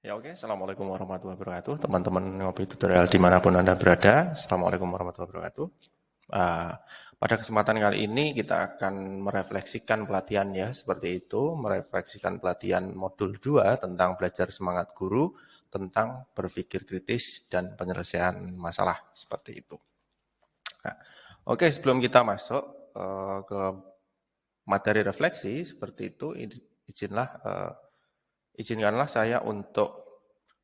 Ya oke, Assalamualaikum warahmatullahi wabarakatuh. Teman-teman ngopi tutorial dimanapun Anda berada, Assalamualaikum warahmatullahi wabarakatuh. Ah, pada kesempatan kali ini kita akan merefleksikan pelatihan ya, seperti itu, merefleksikan pelatihan modul 2 tentang belajar semangat guru, tentang berpikir kritis dan penyelesaian masalah, seperti itu. Nah, oke, sebelum kita masuk ke materi refleksi, seperti itu, izinkanlah saya untuk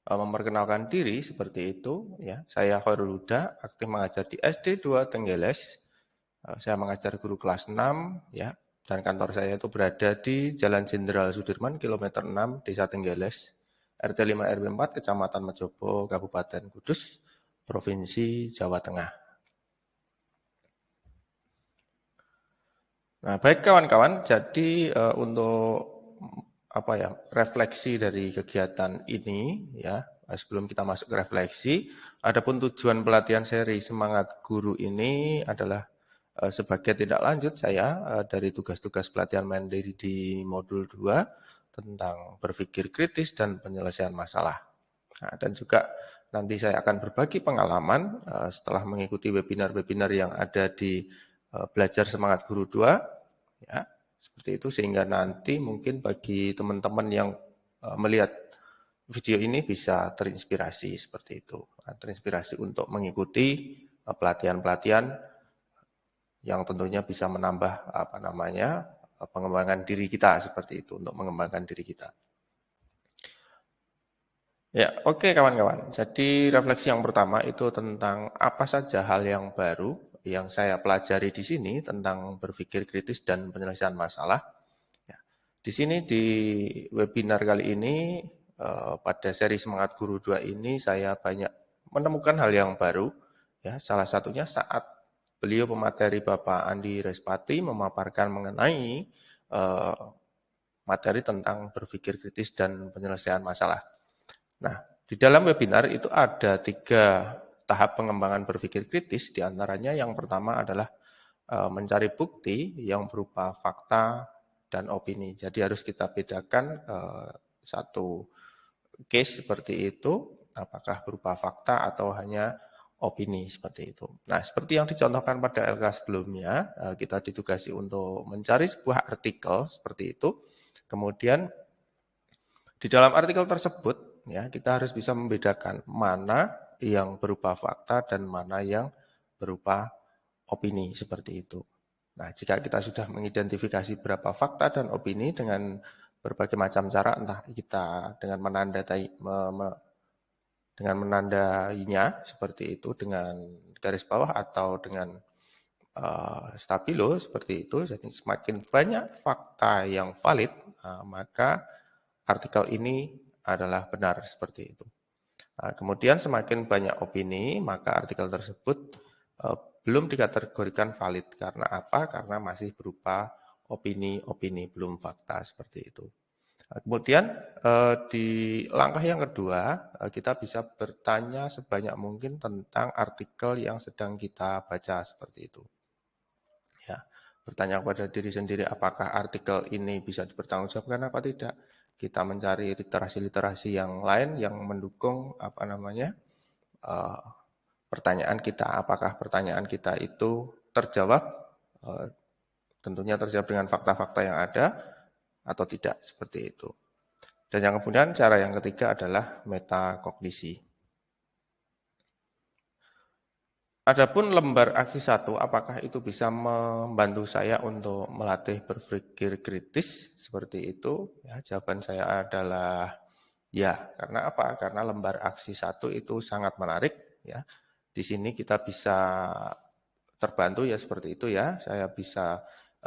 memperkenalkan diri seperti itu ya. Saya Khairul Huda, aktif mengajar di SD 2 Tenggeles. Saya mengajar guru kelas 6 ya. Dan kantor saya itu berada di Jalan Jenderal Sudirman kilometer 6 Desa Tenggeles, RT 5 RW 4 Kecamatan Mejobo, Kabupaten Kudus, Provinsi Jawa Tengah. Nah, baik kawan-kawan, jadi untuk refleksi dari kegiatan ini ya, sebelum kita masuk ke refleksi, adapun tujuan pelatihan seri Semangat Guru ini adalah sebagai tindak lanjut saya dari tugas-tugas pelatihan mandiri di modul 2 tentang berpikir kritis dan penyelesaian masalah. Nah, dan juga nanti saya akan berbagi pengalaman setelah mengikuti webinar-webinar yang ada di Belajar Semangat Guru 2 ya. Seperti itu sehingga nanti mungkin bagi teman-teman yang melihat video ini bisa terinspirasi seperti itu. Terinspirasi untuk mengikuti pelatihan-pelatihan yang tentunya bisa menambah pengembangan diri kita seperti itu, untuk mengembangkan diri kita. Ya, oke kawan-kawan. Jadi refleksi yang pertama itu tentang apa saja hal yang baru yang saya pelajari di sini tentang berpikir kritis dan penyelesaian masalah. Ya. Di sini di webinar kali ini pada seri Semangat Guru 2 ini saya banyak menemukan hal yang baru. Ya, salah satunya saat beliau pemateri Bapak Andi Respati memaparkan mengenai materi tentang berpikir kritis dan penyelesaian masalah. Nah, di dalam webinar itu ada 3 tahap pengembangan berpikir kritis, diantaranya yang pertama adalah mencari bukti yang berupa fakta dan opini. Jadi harus kita bedakan satu case seperti itu, apakah berupa fakta atau hanya opini seperti itu. Nah, seperti yang dicontohkan pada LK sebelumnya, kita ditugasi untuk mencari sebuah artikel seperti itu. Kemudian di dalam artikel tersebut, ya kita harus bisa membedakan mana yang berupa fakta dan mana yang berupa opini seperti itu. Nah, jika kita sudah mengidentifikasi berapa fakta dan opini dengan berbagai macam cara, entah kita dengan menandainya seperti itu dengan garis bawah atau dengan stabilo seperti itu. Jadi semakin banyak fakta yang valid, maka artikel ini adalah benar seperti itu. Nah, kemudian semakin banyak opini, maka artikel tersebut belum dikategorikan valid. Karena apa? Karena masih berupa opini-opini, belum fakta seperti itu. Nah, kemudian di langkah yang kedua, kita bisa bertanya sebanyak mungkin tentang artikel yang sedang kita baca seperti itu. Ya, bertanya kepada diri sendiri apakah artikel ini bisa dipertanggungjawabkan apa tidak. Kita mencari literasi-literasi yang lain yang mendukung pertanyaan kita. Apakah pertanyaan kita itu terjawab, tentunya terjawab dengan fakta-fakta yang ada atau tidak seperti itu. Dan yang kemudian cara yang ketiga adalah metakognisi. Adapun lembar aksi 1, apakah itu bisa membantu saya untuk melatih berpikir kritis seperti itu? Ya, jawaban saya adalah ya. Karena apa? Karena lembar aksi 1 itu sangat menarik. Ya, di sini kita bisa terbantu ya seperti itu ya. Saya bisa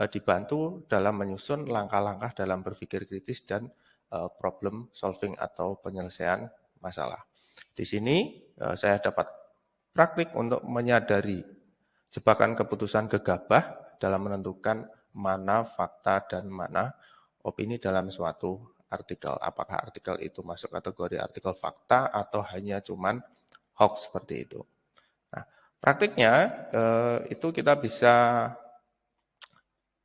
dibantu dalam menyusun langkah-langkah dalam berpikir kritis dan problem solving atau penyelesaian masalah. Di sini saya dapat praktik untuk menyadari jebakan keputusan gegabah dalam menentukan mana fakta dan mana opini dalam suatu artikel. Apakah artikel itu masuk kategori artikel fakta atau hanya cuman hoax seperti itu. Nah, praktiknya itu kita bisa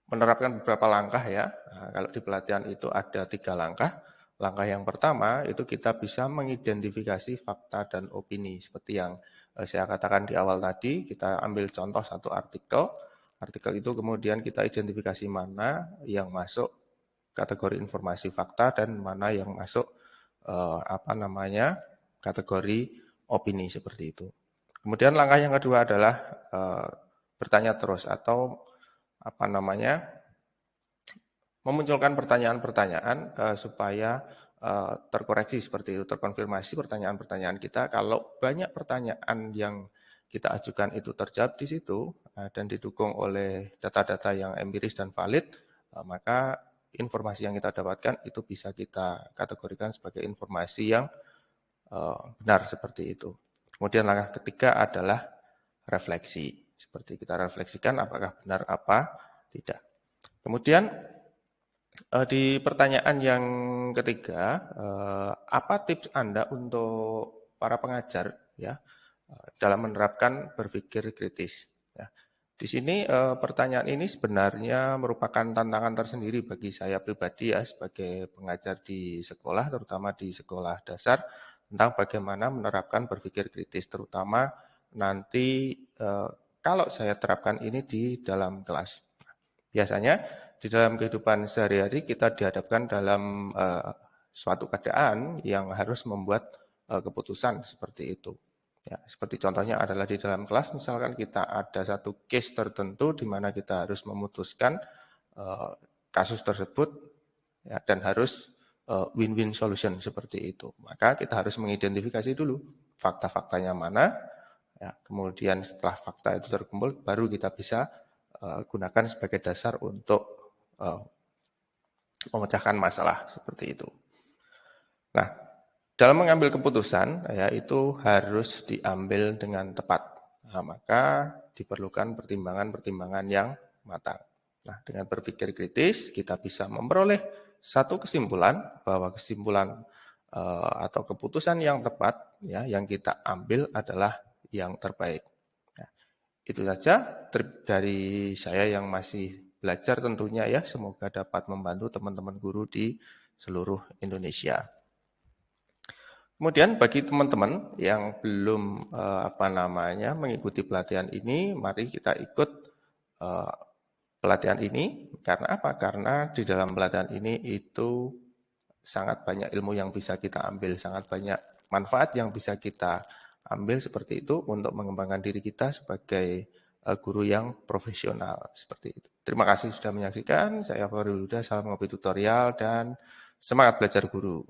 menerapkan beberapa langkah ya. Nah, kalau di pelatihan itu ada 3 langkah. Langkah yang pertama itu kita bisa mengidentifikasi fakta dan opini. Seperti yang saya katakan di awal tadi, kita ambil contoh satu artikel. Artikel itu kemudian kita identifikasi mana yang masuk kategori informasi fakta dan mana yang masuk kategori opini seperti itu. Kemudian langkah yang kedua adalah bertanya terus atau memunculkan pertanyaan-pertanyaan supaya terkoreksi seperti itu, terkonfirmasi pertanyaan-pertanyaan kita. Kalau banyak pertanyaan yang kita ajukan itu terjawab di situ dan didukung oleh data-data yang empiris dan valid, maka informasi yang kita dapatkan itu bisa kita kategorikan sebagai informasi yang benar seperti itu. Kemudian langkah ketiga adalah refleksi. Seperti kita refleksikan apakah benar apa tidak. Kemudian di pertanyaan yang ketiga, apa tips Anda untuk para pengajar ya dalam menerapkan berpikir kritis? Ya. Di sini pertanyaan ini sebenarnya merupakan tantangan tersendiri bagi saya pribadi ya sebagai pengajar di sekolah, terutama di sekolah dasar, tentang bagaimana menerapkan berpikir kritis, terutama nanti kalau saya terapkan ini di dalam kelas. Biasanya di dalam kehidupan sehari-hari kita dihadapkan dalam suatu keadaan yang harus membuat keputusan seperti itu. Ya, seperti contohnya adalah di dalam kelas, misalkan kita ada satu case tertentu di mana kita harus memutuskan kasus tersebut ya, dan harus win-win solution seperti itu. Maka kita harus mengidentifikasi dulu fakta-faktanya mana, ya, kemudian setelah fakta itu terkumpul, baru kita bisa gunakan sebagai dasar untuk memecahkan masalah seperti itu. Nah, dalam mengambil keputusan ya itu harus diambil dengan tepat. Nah, maka diperlukan pertimbangan-pertimbangan yang matang. Nah, dengan berpikir kritis kita bisa memperoleh satu kesimpulan bahwa kesimpulan atau keputusan yang tepat ya yang kita ambil adalah yang terbaik. Itu saja dari saya yang masih belajar tentunya ya. Semoga dapat membantu teman-teman guru di seluruh Indonesia. Kemudian bagi teman-teman yang belum mengikuti pelatihan ini, mari kita ikut pelatihan ini. Karena apa? Karena di dalam pelatihan ini itu sangat banyak ilmu yang bisa kita ambil, sangat banyak manfaat yang bisa kita ambil seperti itu untuk mengembangkan diri kita sebagai guru yang profesional seperti itu. Terima kasih sudah menyaksikan. Saya Fahri Huda, salam ngopi tutorial dan semangat belajar guru.